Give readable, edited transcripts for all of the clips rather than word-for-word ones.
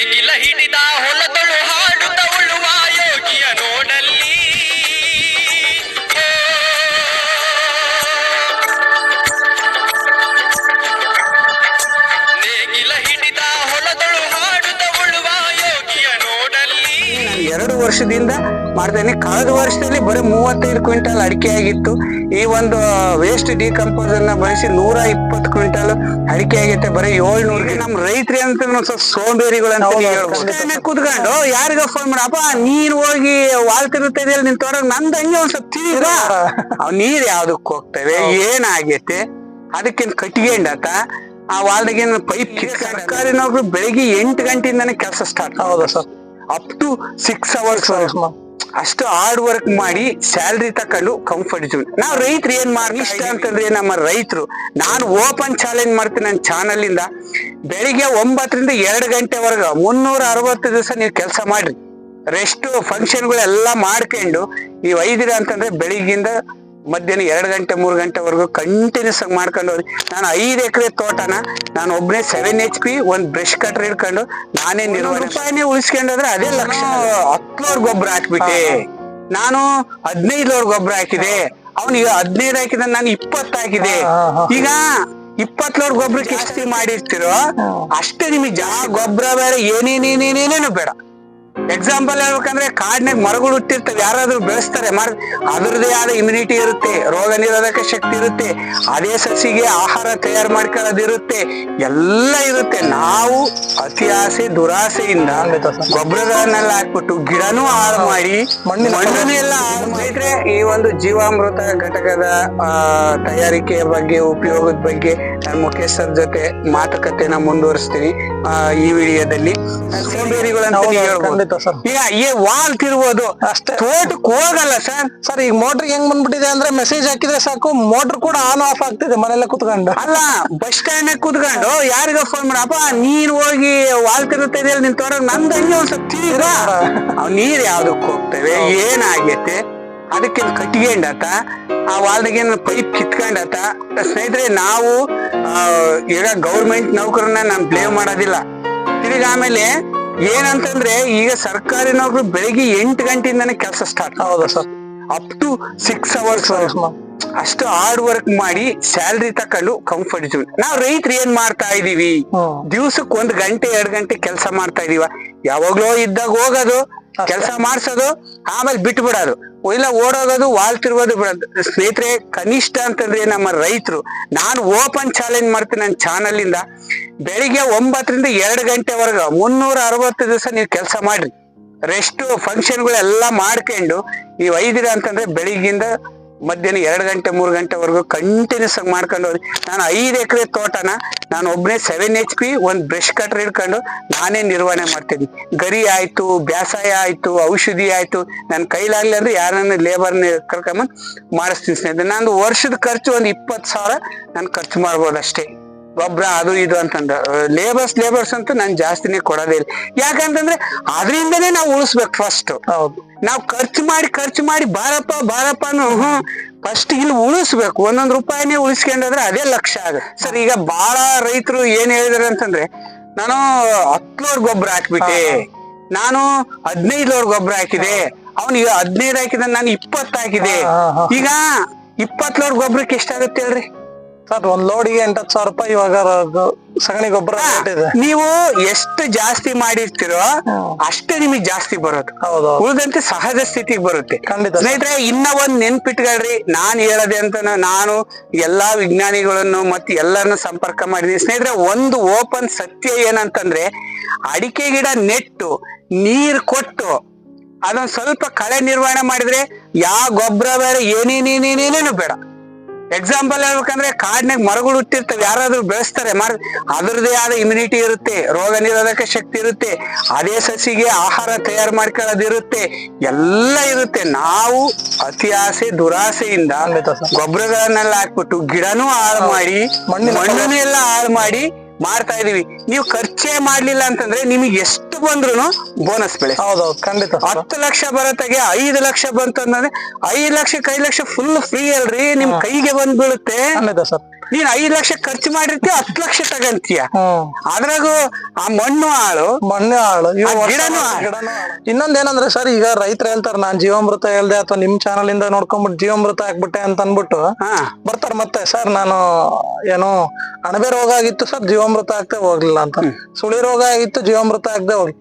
ನೇಗಿಲ ಹಿಡಿದ ಹೊಲದಳು ಹಾಡುತ್ತ ಉಳುವ ಯೋಗಿಯ ನೋಡಲ್ಲಿ ನೇಗಿಲ ಹಿಡಿದ ಹೊಲದಳು ಹಾಡುತ್ತ ಉಳುವ ಯೋಗಿಯ ನೋಡಲ್ಲಿ. 2 ವರ್ಷದಿಂದ ಮಾಡ್ತೇನೆ. ಕಳೆದ ವರ್ಷದಲ್ಲಿ ಬರೀ 35 ಕ್ವಿಂಟಲ್ ಅಡಿಕೆ ಆಗಿತ್ತು. ಈ ಒಂದು ವೇಸ್ಟ್ ಡಿಕಂಪೋಸ್ ಅನ್ನ ಬಳಸಿ 120 ಕ್ವಿಂಟಲ್ ಅಡಿಕೆ ಆಗೈತೆ. ಬರೀ 700. ನಮ್ ರೈತರಿ ಅಂತ ಸ್ವಲ್ಪ ಸೋಂಬೇರಿಗಳಂತ ಕೂತ್ಕೊಂಡು ಯಾರಿಗ ಫೋನ್ ಮಾಡಪ್ಪ ನೀನ್ ಹೋಗಿ ವಾಲ್ತಿರುತ್ತೆ ನಿನ್ ತೋಟ ನಂದ್ ಹಂಗೆ ಒಂದ್ ಸ್ವಲ್ಪ ತಿಳಿದ ಅವ್ ನೀರ್ ಯಾವ್ದಕ್ ಹೋಗ್ತವೆ ಏನಾಗೈತೆ ಅದಕ್ಕೇನ್ ಕಟ್ಕೊಂಡಾತ ಆ ವಾಲ್ದಾಗೇನ್ ಪೈಪ್ ಸರ್ಕಾರಿ ನೌಕರು ಬೆಳಿಗ್ಗೆ 8 ಗಂಟೆಯಿಂದಾನೆ ಕೆಲಸ ಸ್ಟಾರ್ಟ್. ಹೌದಾ ಸರ್? ಅಪ್ ಟು 6 ಅವರ್ಸ್ ಅಷ್ಟು ಹಾರ್ಡ್ ವರ್ಕ್ ಮಾಡಿ ಸ್ಯಾಲ್ರಿ ತಕೊಂಡು ಕಂಫರ್ಟ್ ಜೋನ್. ನಾವ್ ರೈತರು ಏನ್ ಮಾಡಿ ಇಷ್ಟ ಅಂತಂದ್ರೆ ನಮ್ಮ ರೈತರು ನಾನು ಓಪನ್ ಚಾಲೆಂಜ್ ಮಾಡ್ತೀನಿ ನನ್ನ ಚಾನಲ್ ಇಂದ. ಬೆಳಿಗ್ಗೆ 9 ರಿಂದ 2 ಗಂಟೆವರೆಗೂ 360 ದಿವಸ ನೀವು ಕೆಲಸ ಮಾಡ್ರಿ. ರೆಸ್ಟ್ ಫಂಕ್ಷನ್ಗಳೆಲ್ಲ ಮಾಡ್ಕೊಂಡು ನೀವು 5 ಅಂತಂದ್ರೆ ಬೆಳಿಗ್ಗಿಂದ ಮಧ್ಯಾಹ್ನ 2 ಗಂಟೆ 3 ಗಂಟೆವರೆಗೂ ಕಂಟಿನ್ಯೂಸ್ ಆಗಿ ಮಾಡ್ಕೊಂಡು ಹೋಗಿ ನಾನು 5 ಎಕರೆ ತೋಟನ ನಾನು ಒಬ್ಬನೇ 7 HP ಒಂದ್ ಬ್ರಷ್ ಕಟ್ರ್ ಹಿಡ್ಕೊಂಡು ನಾನೇ ರೂಪಾಯಿನೇ ಉಳಿಸ್ಕೊಂಡ್ರೆ ಅದೇ ಲಕ್ಷ. 10 ಲೋಡ್ ಗೊಬ್ಬರ ಹಾಕ್ಬಿಟ್ಟೆ ನಾನು, 15 ಲೋಡ್ ಗೊಬ್ಬರ ಹಾಕಿದೆ. ಅವ್ನಿಗೆ 15 ಹಾಕಿದ ನಾನು 20 ಹಾಕಿದೆ. ಈಗ 20 ಲೋಡ್ ಗೊಬ್ಬರಕ್ಕೆ ಎಷ್ಟು ಮಾಡಿರ್ತಿರೋ ಅಷ್ಟೇ ನಿಮಗೆ ಗೊಬ್ಬರ ಬೇಡ ಏನೇನೇನೇನೇನೇನು ಬೇಡ. ಎಕ್ಸಾಂಪಲ್ ಹೇಳ್ಬೇಕಂದ್ರೆ ಕಾಡ್ನಾಗ ಮರಗಳು ಹುಟ್ಟಿರ್ತವೆ, ಯಾರಾದ್ರೂ ಬೆಳೆಸ್ತಾರೆ ಅದ್ರದೇ ಆದ ಇಮ್ಯುನಿಟಿ ಇರುತ್ತೆ, ರೋಗ ನಿರೋಧಕ ಶಕ್ತಿ ಇರುತ್ತೆ, ಅದೇ ಸಸಿಗೆ ಆಹಾರ ತಯಾರು ಮಾಡ್ಕೊಳ್ಳೋದಿರುತ್ತೆ, ಎಲ್ಲ ಇರುತ್ತೆ. ನಾವು ಅತಿ ಆಸೆ ದುರಾಸೆಯಿಂದ ಗೊಬ್ಬರಗಳನ್ನೆಲ್ಲ ಹಾಕ್ಬಿಟ್ಟು ಗಿಡನೂ ಹಾಳು ಮಾಡಿ ಮಣ್ಣನ್ನೆಲ್ಲ ಹಾಳು ಮಾಡಿದ್ರೆ ಈ ಒಂದು ಜೀವಾಮೃತ ಘಟಕದ ತಯಾರಿಕೆಯ ಬಗ್ಗೆ ಉಪಯೋಗದ ಬಗ್ಗೆ ನಾನು ಮುಖೇಶ್ ಸರ್ ಜೊತೆ ಮಾತುಕತೆನ ಮುಂದುವರಿಸ್ತೀನಿ ಈ ವಿಡಿಯೋದಲ್ಲಿ. ಸೋಂಬೇರಿಗಳಂತ ಹೇಳ್ಬೋದು. ಈಗ ಈ ವಾಲ್ ತಿರುವುದು ಅಷ್ಟೇ, ತೋಟಕ್ಕೆ ಹೋಗಲ್ಲ ಸರ್. ಸರ್ ಈಗ ಮೋಟರ್ ಹೆಂಗ್ ಬಂದ್ಬಿಟ್ಟಿದೆ ಅಂದ್ರೆ ಮೆಸೇಜ್ ಹಾಕಿದ್ರೆ ಸಾಕು ಮೋಟರ್ ಕೂಡ ಆನ್ ಆಫ್ ಆಗ್ತಿದೆ ಮನೆಯಲ್ಲ ಕುತ್ಕೊಂಡು. ಅಲ್ಲ ಬಸ್ ಸ್ಟ್ಯಾಂಡ್ ಕುತ್ಕೊಂಡು ಯಾರಿಗ ಫೋನ್ ಮಾಡಪ್ಪ ನೀನ್ ಹೋಗಿ ವಾಲ್ ತಿರುಗುತ್ತೆ ನಿನ್ ತೋಟ ನಂದ್ ಹಂಗೆ ಒಂದ್ ಸ್ವಲ್ಪ ತಿಳಿದ ಅವ್ ನೀರ್ ಯಾವ್ದಕ್ ಹೋಗ್ತವೆ ಏನಾಗೈತೆ ಅದಕ್ಕೆ ಕಟ್ಕೊಂಡಾತ ಆ ವಾಲ್ದಾಗೇನು ಪೈಪ್ ಕಿತ್ಕೊಂಡಾತ. ಸ್ನೇಹಿತರೆ ನಾವು ಈಗ ಗೌರ್ಮೆಂಟ್ ನೌಕರನ್ನ ನಾನು ಬ್ಲೇಮ್ ಮಾಡೋದಿಲ್ಲ. ತಿರ್ಗಿ ಆಮೇಲೆ ಏನಂತಂದ್ರೆ ಈಗ ಸರ್ಕಾರಿ ನೌಕರು ಬೆಳಿಗ್ಗೆ 8 ಗಂಟೆಯಿಂದಾನೆ ಕೆಲಸ ಸ್ಟಾರ್ಟ್. ಹೌದಾ ಸರ್? ಅಪ್ ಟು 6 ಅವರ್ಸ್ ಅಷ್ಟು ಹಾರ್ಡ್ ವರ್ಕ್ ಮಾಡಿ ಸ್ಯಾಲ್ರಿ ತಕೊಂಡು ಕಂಫರ್ಟ್ ಜೋನ್. ನಾವ್ ರೈತರು ಏನ್ ಮಾಡ್ತಾ ಇದೀವಿ, ದಿವ್ಸಕ್ಕೆ 1 ಗಂಟೆ 2 ಗಂಟೆ ಕೆಲಸ ಮಾಡ್ತಾ ಇದೀವ. ಯಾವಾಗ್ಲೋ ಇದ್ದಾಗ ಹೋಗೋದು ಕೆಲಸ ಮಾಡ್ಸೋದು ಆಮೇಲೆ ಬಿಟ್ಟು ಬಿಡೋದು, ಇಲ್ಲ ಓಡೋಗೋದು ವಾಲ್ ತಿರುಗೋದು ಬಿಡೋದು. ಸ್ನೇಹಿತರೆ ಕನಿಷ್ಠ ಅಂತಂದ್ರೆ ನಮ್ಮ ರೈತರು ನಾನು ಓಪನ್ ಚಾಲೆಂಜ್ ಮಾಡ್ತೀನಿ ನನ್ನ ಚಾನಲ್ ಇಂದ. ಬೆಳಿಗ್ಗೆ 9 ರಿಂದ 2 ಗಂಟೆವರೆಗೂ 360 ದಿವಸ ನೀವು ಕೆಲಸ ಮಾಡ್ರಿ. ರೆಸ್ಟ್ ಫಂಕ್ಷನ್ಗಳೆಲ್ಲ ಮಾಡ್ಕೊಂಡು ನೀವು 5 ಅಂತಂದ್ರೆ ಬೆಳಿಗ್ಗಿಂದ ಮಧ್ಯಾಹ್ನ 2 ಗಂಟೆ 3 ಗಂಟೆವರೆಗೂ ಕಂಟಿನ್ಯೂಸ್ ಆಗಿ ಮಾಡ್ಕೊಂಡು ಹೋಗಿ ನಾನು 5 ಎಕರೆ ತೋಟನ ನಾನು ಒಬ್ಬನೇ 7 HP ಒಂದ್ ಬ್ರಷ್ ಕಟ್ರ್ ಹಿಡ್ಕೊಂಡು ನಾನೇ ನಿರ್ವಹಣೆ ಮಾಡ್ತೀನಿ. ಗರಿ ಆಯ್ತು, ಬ್ಯಾಸಾಯ ಆಯ್ತು, ಔಷಧಿ ಆಯ್ತು, ನನ್ ಕೈಲಾಗ್ಲಿ ಅಂದ್ರೆ ಯಾರನ್ನ ಲೇಬರ್ನ ಕರ್ಕೊಂಬಂದ್ ಮಾಡಿಸ್ತೀನಿ ಸ್ನೇಹಿತರೆ. ನಂದು ವರ್ಷದ ಖರ್ಚು ಒಂದ್ 20,000 ನಾನು ಖರ್ಚು ಮಾಡ್ಬೋದು ಅಷ್ಟೇ. ಗೊಬ್ಬರ ಅದು ಇದು ಅಂತಂದ ಲೇಬರ್ಸ್ ಅಂತೂ ನಾನು ಜಾಸ್ತಿನೇ ಕೊಡೋದೇ ಇಲ್ಲ. ಯಾಕಂತಂದ್ರೆ ಅದರಿಂದನೇ ನಾವು ಉಳಿಸ್ಬೇಕು ಫಸ್ಟ್. ಹೌದು, ನಾವು ಖರ್ಚು ಮಾಡಿ ಬಾರಪ್ಪ ಫಸ್ಟ್ ಇಲ್ಲಿ ಉಳಿಸ್ಬೇಕು. 1 ರೂಪಾಯಿನೇ ಉಳಿಸ್ಕೊಂಡ್ರೆ ಅದೇ ಲಕ್ಷ ಆಗುತ್ತೆ ಸರ್. ಈಗ ಬಹಳ ರೈತರು ಏನ್ ಹೇಳಿದಾರೆ ಅಂತಂದ್ರೆ ನಾನು 10 ಲೋಡ್ ಗೊಬ್ಬರ ಹಾಕ್ಬಿಟ್ಟೆ, ನಾನು 15 ಲೋಡ್ ಗೊಬ್ಬರ ಹಾಕಿದೆ, ಅವ್ನಿಗೆ 15 ಹಾಕಿದ ನಾನು 20 ಹಾಕಿದೆ. ಈಗ 20 ಲೋಡ್ ಗೊಬ್ಬರಕ್ಕೆ ಎಷ್ಟಾಗುತ್ತೆ ಹೇಳ್ರಿ ಸರ್? 1 ಲೋಡಿಗೆ 8,000 ರೂಪಾಯಿ ಇವಾಗ ಸಗಣಿ ಗೊಬ್ಬರ. ನೀವು ಎಷ್ಟು ಜಾಸ್ತಿ ಮಾಡಿರ್ತೀರೋ ಅಷ್ಟೇ ನಿಮಗೆ ಜಾಸ್ತಿ ಬರೋದು. ಹೌದು, ಉಳಿದಂತೆ ಸಹಜ ಸ್ಥಿತಿಗೆ ಬರುತ್ತೆ. ಖಂಡಿತ ಸ್ನೇಹಿತರೆ, ಇನ್ನ ಒಂದ್ ನೆನ್ಪಿಟ್ಕೊಳ್ರಿ. ನಾನ್ ಹೇಳದೆ ಅಂತ ನಾನು ಎಲ್ಲಾ ವಿಜ್ಞಾನಿಗಳನ್ನು ಮತ್ತೆ ಎಲ್ಲರನ್ನು ಸಂಪರ್ಕ ಮಾಡಿದೀನಿ ಸ್ನೇಹಿತರೆ. ಒಂದು ಓಪನ್ ಸತ್ಯ ಏನಂತಂದ್ರೆ ಅಡಿಕೆ ಗಿಡ ನೆಟ್ಟು ನೀರ್ ಕೊಟ್ಟು ಅದೊಂದ್ ಸ್ವಲ್ಪ ಕಳೆ ನಿರ್ವಹಣೆ ಮಾಡಿದ್ರೆ ಯಾವ ಗೊಬ್ಬರ ಬೇಡ ಏನೇನೇನೇನೇನೇನು ಬೇಡ. ಎಕ್ಸಾಂಪಲ್ ಹೇಳ್ಬೇಕಂದ್ರೆ ಕಾಡ್ನಾಗ ಮರಗಳು ಹುಟ್ಟಿರ್ತವೆ, ಯಾರಾದ್ರೂ ಬೆಳೆಸ್ತಾರೆ, ಅದ್ರದೇ ಆದ ಇಮ್ಯುನಿಟಿ ಇರುತ್ತೆ, ರೋಗ ನಿರೋಧಕ ಶಕ್ತಿ ಇರುತ್ತೆ, ಅದೇ ಸಸಿಗೆ ಆಹಾರ ತಯಾರು ಮಾಡ್ಕೊಳ್ಳೋದಿರುತ್ತೆ, ಎಲ್ಲ ಇರುತ್ತೆ. ನಾವು ಅತಿ ಆಸೆ ದುರಾಸೆಯಿಂದ ಗೊಬ್ಬರಗಳನ್ನೆಲ್ಲ ಹಾಕ್ಬಿಟ್ಟು ಗಿಡನೂ ಹಾಳು ಮಾಡಿ ಮಣ್ಣನ್ನೆಲ್ಲ ಹಾಳು ಮಾಡಿ ಮಾಡ್ತಾ ಇದೀವಿ. ನೀವು ಖರ್ಚೇ ಮಾಡ್ಲಿಲ್ಲ ಅಂತಂದ್ರೆ ನಿಮಗೆ ಎಷ್ಟು ಬಂದ್ರು ಬೋನಸ್ ಬೆಳೆ. ಹೌದೌದು, ಖಂಡಿತ. 10 ಲಕ್ಷ ಬರತ್ತಾಗೆ 5 ಲಕ್ಷ ಬಂತು ಅಂತಂದ್ರೆ 5 ಲಕ್ಷಕ್ಕೆ 5 ಲಕ್ಷ ಫುಲ್ ಫ್ರೀ ಅಲ್ರಿ, ನಿಮ್ ಕೈಗೆ ಬಂದ್ ಬೀಳುತ್ತೆ. ಖಂಡಿತ ಸರ್. ನೀನ್ 5 ಲಕ್ಷ ಖರ್ಚು ಮಾಡಿರ್ತೀಯ 10 ಲಕ್ಷ ತಗಂತೀಯ. ಅದ್ರಾಗೂ ಆ ಮಣ್ಣು ಹಾಳು ಗಿಡನು ಹಾಳು. ಇನ್ನೊಂದೇನಂದ್ರೆ ಸರ್, ಈಗ ರೈತರು ಹೇಳ್ತಾರ ನಾನ್ ಜೀವಾಮೃತ ಹೇಳ್ದೆ ಅಥವಾ ನಿಮ್ ಚಾನಲ್ ಇಂದ ನೋಡ್ಕೊಂಡ್ಬಿಟ್ಟು ಜೀವಾಮೃತ ಹಾಕ್ಬಿಟ್ಟೆ ಅಂತ ಅನ್ಬಿಟ್ಟು ಬರ್ತಾರ. ಮತ್ತೆ ಸರ್ ನಾನು ಏನೋ ಅಣಬೆ ರೋಗ ಆಗಿತ್ತು ಸರ್, ಜೀವಾಮೃತ ಹಾಕ್ದೆ ಹೋಗ್ಲಿಲ್ಲ ಅಂತ. ಸುಳಿ ರೋಗ ಆಗಿತ್ತು, ಜೀವಾಮೃತ ಹಾಕ್ದೆ ಹೋಗ್ಲಿ.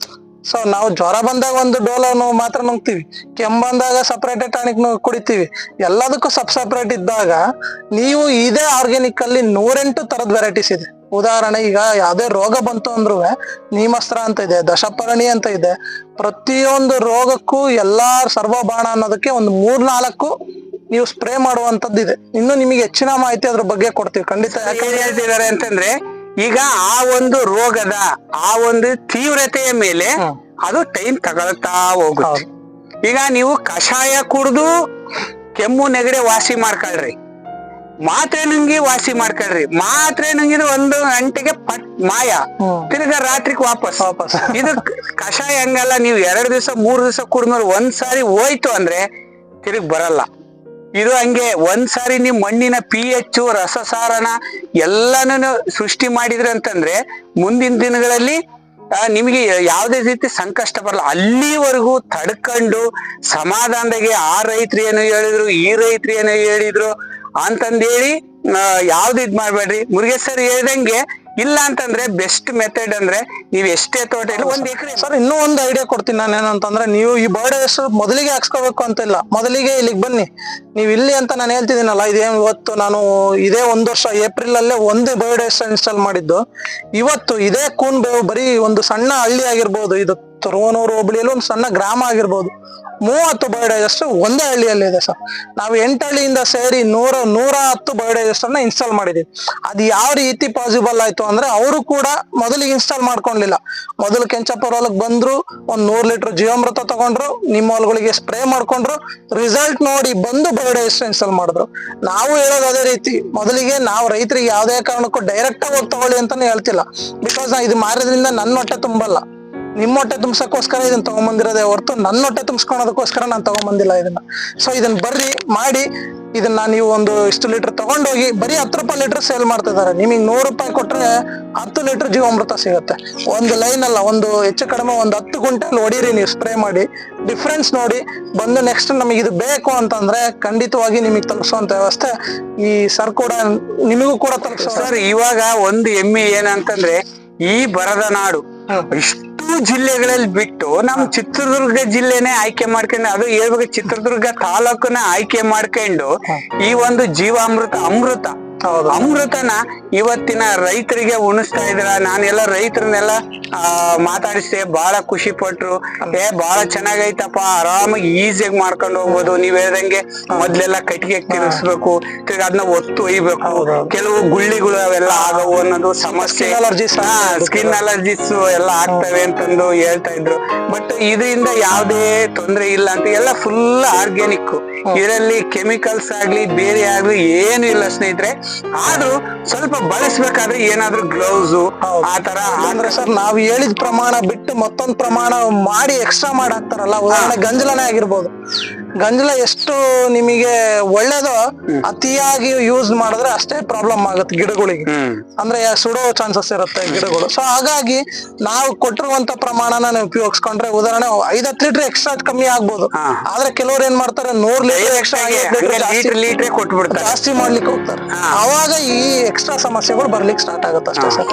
ಸೊ ನಾವು ಜ್ವರ ಬಂದಾಗ ಒಂದು ಡೋಲೋ ಮಾತ್ರ ನುಂಗ್ತೀವಿ, ಕೆಮ್ಮು ಬಂದಾಗ ಸಪರೇಟ್ ಟಾನಿಕ್ ಕುಡಿತೀವಿ. ಎಲ್ಲದಕ್ಕೂ ಸಪ್ರೇಟ್ ಇದ್ದಾಗ ನೀವು ಇದೇ ಆರ್ಗ್ಯಾನಿಕ್ ಅಲ್ಲಿ 108 ತರದ ವೆರೈಟೀಸ್ ಇದೆ. ಉದಾಹರಣೆ, ಈಗ ಯಾವ್ದೇ ರೋಗ ಬಂತು ಅಂದ್ರೂ ನೀಮಸ್ತ್ರ ಅಂತ ಇದೆ, ದಶಪರ್ಣಿ ಅಂತ ಇದೆ. ಪ್ರತಿಯೊಂದು ರೋಗಕ್ಕೂ ಎಲ್ಲಾ ಸರ್ವಬಾಣ ಅನ್ನೋದಕ್ಕೆ ಒಂದು 3-4 ನೀವು ಸ್ಪ್ರೇ ಮಾಡುವಂತದ್ದಿದೆ. ಇನ್ನು ನಿಮಗೆ ಹೆಚ್ಚಿನ ಮಾಹಿತಿ ಅದ್ರ ಬಗ್ಗೆ ಕೊಡ್ತೀವಿ ಖಂಡಿತ. ಏನ್ ಹೇಳ್ತಿದ್ದಾರೆ ಅಂತಂದ್ರೆ, ಈಗ ಆ ಒಂದು ರೋಗದ ಆ ಒಂದು ತೀವ್ರತೆಯ ಮೇಲೆ ಅದು ಟೈಮ್ ತಗೊಳ್ತಾ ಹೋಗುತ್ತೆ. ಈಗ ನೀವು ಕಷಾಯ ಕುಡ್ದು ಕೆಮ್ಮು ನೆಗಡಿ ವಾಸಿ ಮಾಡ್ಕೊಳ್ರಿ, ಮಾತ್ರೆ ನುಂಗಿ ವಾಸಿ ಮಾಡ್ಕೊಳ್ರಿ. ಮಾತ್ರೆ ನುಂಗಿದ್ರೆ 1 ಗಂಟೆಗೆ ಪಟ್ ಮಾಯ, ತಿರ್ಗಾ ರಾತ್ರಿಗೆ ವಾಪಸ್. ಇದು ಕಷಾಯ ಹಂಗಲ್ಲ, ನೀವು 2 ದಿವಸ 3 ದಿವಸ ಕುಡಿದ್ಮೇಲೆ ಒಂದ್ಸಾರಿ ಹೋಯ್ತು ಅಂದ್ರೆ ತಿರುಗಿ ಬರಲ್ಲ. ಇದು ಹಂಗೆ ಒಂದ್ಸಾರಿ ನೀವು ಮಣ್ಣಿನ pH ರಸಸಾರನ ಎಲ್ಲಾನು ಸೃಷ್ಟಿ ಮಾಡಿದ್ರೆ ಅಂತಂದ್ರೆ ಮುಂದಿನ ದಿನಗಳಲ್ಲಿ ನಿಮಗೆ ಯಾವುದೇ ರೀತಿ ಸಂಕಷ್ಟ ಬರಲ್ಲ. ಅಲ್ಲಿವರೆಗೂ ತಡ್ಕೊಂಡು ಸಮಾಧಾನದಾಗೆ ಆ ರೈತರು ಏನು ಹೇಳಿದ್ರು, ಈ ರೈತರು ಏನು ಹೇಳಿದ್ರು ಅಂತಂದೇಳಿ ಯಾವ್ದು ಇದ್ ಮಾಡ್ಬೇಡ್ರಿ. ಮುರುಗೇಶ್ ಸರ್ ಹೇಳ್ದಂಗೆ ಇಲ್ಲ ಅಂತಂದ್ರೆ ಬೆಸ್ಟ್ ಮೆಥಡ್ ಅಂದ್ರೆ ನೀವ್ ಎಷ್ಟೇ ತೋಟ ಇಲ್ಲ 1 ಎಕರೆ. ಸರ್ ಇನ್ನೂ ಒಂದು ಐಡಿಯಾ ಕೊಡ್ತೀನಿ ನಾನು. ಏನಂತಂದ್ರೆ, ನೀವು ಈ ಬರ್ಡ್ ಹೆಸರು ಮೊದಲಿಗೆ ಹಾಕ್ಸ್ಕೋಬೇಕು ಅಂತ ಇಲ್ಲ, ಮೊದಲಿಗೆ ಇಲ್ಲಿಗೆ ಬನ್ನಿ. ನೀವು ಇಲ್ಲಿ ಅಂತ ನಾನು ಹೇಳ್ತಿದ್ದೀನಲ್ಲ, ಇದೇನು ಇವತ್ತು ನಾನು ಇದೇ 1 ವರ್ಷ ಏಪ್ರಿಲ್ ಅಲ್ಲೇ 1 ಬರ್ಡ್ ಹೆಸರು ಇನ್ಸ್ಟಾಲ್ ಮಾಡಿದ್ದು. ಇವತ್ತು ಇದೇ ಕೂನ್ ಬೇವು ಬರೀ ಒಂದು ಸಣ್ಣ ಹಳ್ಳಿ ಆಗಿರ್ಬೋದು, ಇದು ತುರುವನೂರು ಹೋಬಳಿಯಲ್ಲಿ ಒಂದು ಸಣ್ಣ ಗ್ರಾಮ ಆಗಿರ್ಬೋದು, 30 ಬರ್ಡ್ ಹೆಸರು ಒಂದೇ ಹಳ್ಳಿಯಲ್ಲಿ ಇದೆ ಸರ್. ನಾವು 8 ಹಳ್ಳಿಯಿಂದ ಸೇರಿ 110 ಬರ್ಡ್ ಹೆಸರನ್ನ ಇನ್ಸ್ಟಾಲ್ ಮಾಡಿದೀವಿ. ಅದು ಯಾವ ರೀತಿ ಪಾಸಿಬಲ್ ಆಯ್ತು ಅಂದ್ರೆ, ಅವರು ಕೂಡ ಮೊದಲಿಗೆ ಇನ್ಸ್ಟಾಲ್ ಮಾಡ್ಕೊಂಡಿಲ್ಲ. ಮೊದಲು ಕೆಂಚಪ್ಪರ ಹೊಲಕ್ಕೆ ಬಂದ್ರು, 100 ಲೀಟರ್ ಜೀವಾಮೃತ ತಗೊಂಡ್ರು, ನಿಮ್ಮ ಹೊಲಗಳಿಗೆ ಸ್ಪ್ರೇ ಮಾಡ್ಕೊಂಡ್ರು, ರಿಸಲ್ಟ್ ನೋಡಿ ಬಂದು ಬರ್ಡ್ ಹೆಸರು ಇನ್ಸ್ಟಾಲ್ ಮಾಡಿದ್ರು. ನಾವು ಹೇಳೋದು ಅದೇ ರೀತಿ. ಮೊದಲಿಗೆ ನಾವು ರೈತರಿಗೆ ಯಾವುದೇ ಕಾರಣಕ್ಕೂ ಡೈರೆಕ್ಟ್ ಆಗಿ ಹೋಗಿ ತಗೊಳ್ಳಿ ಅಂತಾನೆ ಹೇಳ್ತಿಲ್ಲ. ಬಿಕಾಸ್ ನಾ ಇದು ಮಾರೋದ್ರಿಂದ ನನ್ನ ಹೊಟ್ಟೆ ತುಂಬಲ್ಲ, ನಿಮ್ಮ ಹೊಟ್ಟೆ ತುಂಬಿಸಕ್ಕೋಸ್ಕರ ಇದನ್ನ ತಗೊಂಬಂದಿರೋದೇ ಹೊರತು ನನ್ನ ಹೊಟ್ಟೆ ತುಂಬಿಸ್ಕೊಳೋದಕ್ಕೋಸ್ಕರ ನಾನು ತಗೊಂಬಂದಿಲ್ಲ ಇದನ್ನ. ಸೊ ಇದನ್ನ ಬರ್ರಿ ಮಾಡಿ, ಇದನ್ನ ನೀವು ಒಂದು ಇಷ್ಟು ಲೀಟರ್ ತಗೊಂಡೋಗಿ ಬರೀ 10 ರೂಪಾಯಿ ಲೀಟರ್ ಸೇಲ್ ಮಾಡ್ತಾ ಇದಾರೆ. ನಿಮಗೆ 100 ರೂಪಾಯಿ ಕೊಟ್ರೆ 10 ಲೀಟರ್ ಜೀವಾಮೃತ ಸಿಗುತ್ತೆ. ಒಂದು ಲೈನ್ ಅಲ್ಲ, ಒಂದು ಹೆಚ್ಚು ಕಡಿಮೆ 10 ಗುಂಟೆಲ್ ಹೊಡೀರಿ ನೀವು, ಸ್ಪ್ರೇ ಮಾಡಿ, ಡಿಫ್ರೆನ್ಸ್ ನೋಡಿ ಬಂದು ನೆಕ್ಸ್ಟ್ ನಮಗೆ ಇದು ಬೇಕು ಅಂತಂದ್ರೆ ಖಂಡಿತವಾಗಿ ನಿಮಗೆ ತಲುಪಿಸುವಂತ ವ್ಯವಸ್ಥೆ ಈ ಸರ್ ಕೂಡ ನಿಮಗೂ ಕೂಡ ತಲುಪಿಸೋ. ಸರ್ ಇವಾಗ ಒಂದು ಹೆಮ್ಮೆ ಏನಂತಂದ್ರೆ, ಈ ಬರದ ನಾಡು ಇಷ್ಟು ಜಿಲ್ಲೆಗಳಲ್ಲಿ ಬಿಟ್ಟು ನಮ್ ಚಿತ್ರದುರ್ಗ ಜಿಲ್ಲೆನೆ ಆಯ್ಕೆ ಮಾಡ್ಕೊಂಡು, ಅದು ಹೇಳ್ಬೇಕು ಚಿತ್ರದುರ್ಗ ತಾಲೂಕನ್ನ ಆಯ್ಕೆ ಮಾಡ್ಕೊಂಡು ಈ ಒಂದು ಜೀವಾಮೃತ ಅಮೃತನ ಇವತ್ತಿನ ರೈತರಿಗೆ ಉಣಿಸ್ತಾ ಇದ್ರ. ನಾನೆಲ್ಲ ರೈತರನ್ನೆಲ್ಲ ಮಾತಾಡಿಸಿದೆ, ಬಹಳ ಖುಷಿ ಪಟ್ರು. ಬಹಳ ಚೆನ್ನಾಗೈತಪ್ಪ, ಆರಾಮಾಗಿ ಈಸಿಯಾಗಿ ಮಾಡ್ಕೊಂಡು ಹೋಗ್ಬೋದು. ನೀವ್ ಹೇಳ್ದಂಗೆ ಮೊದ್ಲೆಲ್ಲ ಕಟ್ಟಿಗೆ ತಿರುಗಿಸ್ಬೇಕು, ತಿರ್ಗಿ ಅದನ್ನ ಒತ್ತು ಒಯ್ಬೇಕು, ಕೆಲವು ಗುಳ್ಳಿಗಳು ಅವೆಲ್ಲ ಆಗವು ಅನ್ನೋದು ಸಮಸ್ಯೆ, ಸ್ಕಿನ್ ಅಲರ್ಜೀಸ್ ಎಲ್ಲ ಆಗ್ತವೆ ಅಂತಂದು ಹೇಳ್ತಾ ಇದ್ರು. ಬಟ್ ಇದರಿಂದ ಯಾವುದೇ ತೊಂದರೆ ಇಲ್ಲ ಅಂತ, ಎಲ್ಲ ಫುಲ್ ಆರ್ಗ್ಯಾನಿಕ್, ಇದರಲ್ಲಿ ಕೆಮಿಕಲ್ಸ್ ಆಗ್ಲಿ ಬೇರೆ ಆಗ್ಲಿ ಏನು ಇಲ್ಲ ಸ್ನೇಹಿತರೆ. ಆದ್ರೂ ಸ್ವಲ್ಪ ಬಳಸ್ಬೇಕಾದ್ರೆ ಏನಾದ್ರೂ ಗ್ಲೌಸ್ ಆ ತರ ಅಂದ್ರೆ ಸರ್, ನಾವ್ ಹೇಳಿದ ಪ್ರಮಾಣ ಬಿಟ್ಟು ಮತ್ತೊಂದು ಪ್ರಮಾಣ ಮಾಡಿ ಎಕ್ಸ್ಟ್ರಾ ಮಾಡಿ ಹಾಕ್ತಾರಲ್ಲ. ಉದಾಹರಣೆ ಗಂಜಲನೇ ಆಗಿರ್ಬೋದು, ಗಂಜಲ ಎಷ್ಟು ನಿಮಗೆ ಒಳ್ಳೇದೋ ಅತಿಯಾಗಿ ಯೂಸ್ ಮಾಡಿದ್ರೆ ಅಷ್ಟೇ ಪ್ರಾಬ್ಲಮ್ ಆಗುತ್ತೆ ಗಿಡಗಳಿಗೆ, ಅಂದ್ರೆ ಸುಡೋ ಚಾನ್ಸಸ್ ಇರುತ್ತೆ ಗಿಡಗಳು. ಸೊ ಹಾಗಾಗಿ ನಾವು ಕೊಟ್ಟಿರುವಂತ ಪ್ರಮಾಣನ ನಾವು ಉಪಯೋಗಿಸ್ಕೊಂಡ್ರೆ, ಉದಾಹರಣೆ 5-10 ಲೀಟರ್ ಎಕ್ಸ್ಟ್ರಾ ಕಮ್ಮಿ ಆಗ್ಬೋದು. ಆದ್ರೆ ಕೆಲವ್ರು ಏನ್ ಮಾಡ್ತಾರೆ, 100 ಲೀಟರ್ ಎಕ್ಸ್ಟ್ರಾ ಲೀಟರ್ ಕೊಟ್ಬಿಡ್ತಾರೆ, ಜಾಸ್ತಿ ಮಾಡ್ಲಿಕ್ಕೆ ಹೋಗ್ತಾರೆ. ಅವಾಗ ಈ ಎಕ್ಸ್ಟ್ರಾ ಸಮಸ್ಯೆಗಳು ಬರ್ಲಿಕ್ಕೆ ಸ್ಟಾರ್ಟ್ ಆಗುತ್ತೆ ಅಷ್ಟೇ ಸರ್.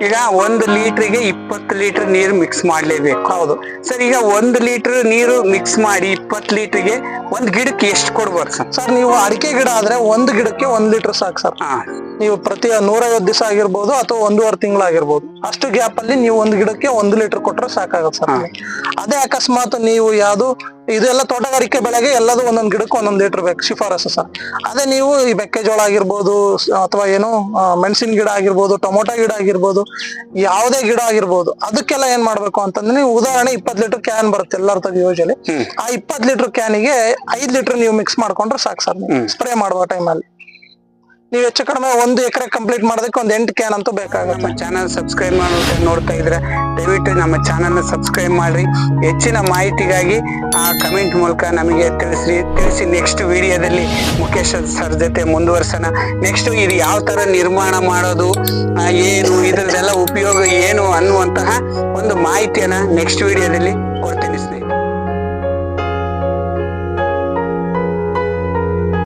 ಈಗ 1 ಲೀಟರ್ಗೆ 20 ಲೀಟರ್ ನೀರು ಮಿಕ್ಸ್ ಮಾಡ್ಲೇಬೇಕು. ಹೌದು ಸರ್, ಈಗ 1 ಲೀಟರ್ ನೀರು ಮಿಕ್ಸ್ ಮಾಡಿ 20 ಲೀಟರ್ಗೆ ಒಂದು ಗಿಡಕ್ಕೆ ಎಷ್ಟು ಕೊಡ್ಬೋದು ಸರ್? ಸರ್, ನೀವು ಅಡಿಕೆ ಗಿಡ ಆದ್ರೆ 1 ಗಿಡಕ್ಕೆ 1 ಲೀಟರ್ ಸಾಕು ಸರ್. ನೀವು ಪ್ರತಿ 150 ದಿವಸ ಆಗಿರ್ಬೋದು ಅಥವಾ 1.5 ತಿಂಗಳಾಗಿರ್ಬೋದು, ಅಷ್ಟು ಗ್ಯಾಪ್ ಅಲ್ಲಿ ನೀವು 1 ಗಿಡಕ್ಕೆ 1 ಲೀಟರ್ ಕೊಟ್ರೆ ಸಾಕಾಗುತ್ತೆ ಸರ್. ಅದೇ ಅಕಸ್ಮಾತ್ ನೀವು ಯಾವ್ದು ಇದೆಲ್ಲ ತೋಟಗಾರಿಕೆ ಬೆಳೆಗೆ ಎಲ್ಲದೂ 1 ಗಿಡಕ್ಕೆ 1 ಲೀಟರ್ ಬೇಕು, ಶಿಫಾರಸು ಸರ್. ಅದೇ ನೀವು ಈ ಮೆಕ್ಕೆಜೋಳ ಆಗಿರ್ಬೋದು ಅಥವಾ ಏನು ಮೆಣಸಿನ ಗಿಡ ಆಗಿರ್ಬೋದು, ಟೊಮೊಟೊ ಗಿಡ ಆಗಿರ್ಬೋದು, ಯಾವುದೇ ಗಿಡ ಆಗಿರ್ಬೋದು, ಅದಕ್ಕೆಲ್ಲ ಏನ್ ಮಾಡ್ಬೇಕು ಅಂತಂದ್ರೆ, ನೀವು ಉದಾಹರಣೆ 20 ಲೀಟರ್ ಕ್ಯಾನ್ ಬರುತ್ತೆ ಎಲ್ಲರ ತಗ ಯೂಶಲಿ. ಆ 20 ಲೀಟರ್ ಕ್ಯಾನಿಗೆ 5 ಲೀಟರ್ ನೀವು ಮಿಕ್ಸ್ ಮಾಡ್ಕೊಂಡ್ರೆ ಸಾಕು ಸರ್, ಸ್ಪ್ರೇ ಮಾಡುವ ಟೈಮಲ್ಲಿ. ನೀವು ಹೆಚ್ಚು ಕಡಿಮೆ 1 ಎಕರೆ ಕಂಪ್ಲೀಟ್ ಮಾಡೋದಕ್ಕೆ ಒಂದು 8 ಕ್ಯಾನ್ ಅಂತೂ ಬೇಕಾಗುತ್ತೆ. ನಮ್ಮ ಚಾನಲ್ ಸಬ್ಸ್ಕ್ರೈಬ್ ನೋಡ್ತಾ ಇದ್ರೆ ದಯವಿಟ್ಟು ನಮ್ಮ ಚಾನಲ್ ಸಬ್ಸ್ಕ್ರೈಬ್ ಮಾಡ್ರಿ. ಹೆಚ್ಚಿನ ಮಾಹಿತಿಗಾಗಿ ಆ ಕಮೆಂಟ್ ಮೂಲಕ ನಮಗೆ ತಿಳಿಸಿ ನೆಕ್ಸ್ಟ್ ವಿಡಿಯೋದಲ್ಲಿ ಮುಖೇಶ್ ಸರ್ ಜೊತೆ ಮುಂದುವರ್ಸೋಣ. ನೆಕ್ಸ್ಟ್ ಇದು ಯಾವ ತರ ನಿರ್ಮಾಣ ಮಾಡೋದು, ಏನು ಇದ್ರದ್ದೆಲ್ಲ ಉಪಯೋಗ ಏನು ಅನ್ನುವಂತಹ ಒಂದು ಮಾಹಿತಿಯನ್ನ ನೆಕ್ಸ್ಟ್ ವಿಡಿಯೋದಲ್ಲಿ ಕೊಡ್ತೀನಿ ಸ್ನೇಹಿತರೆ.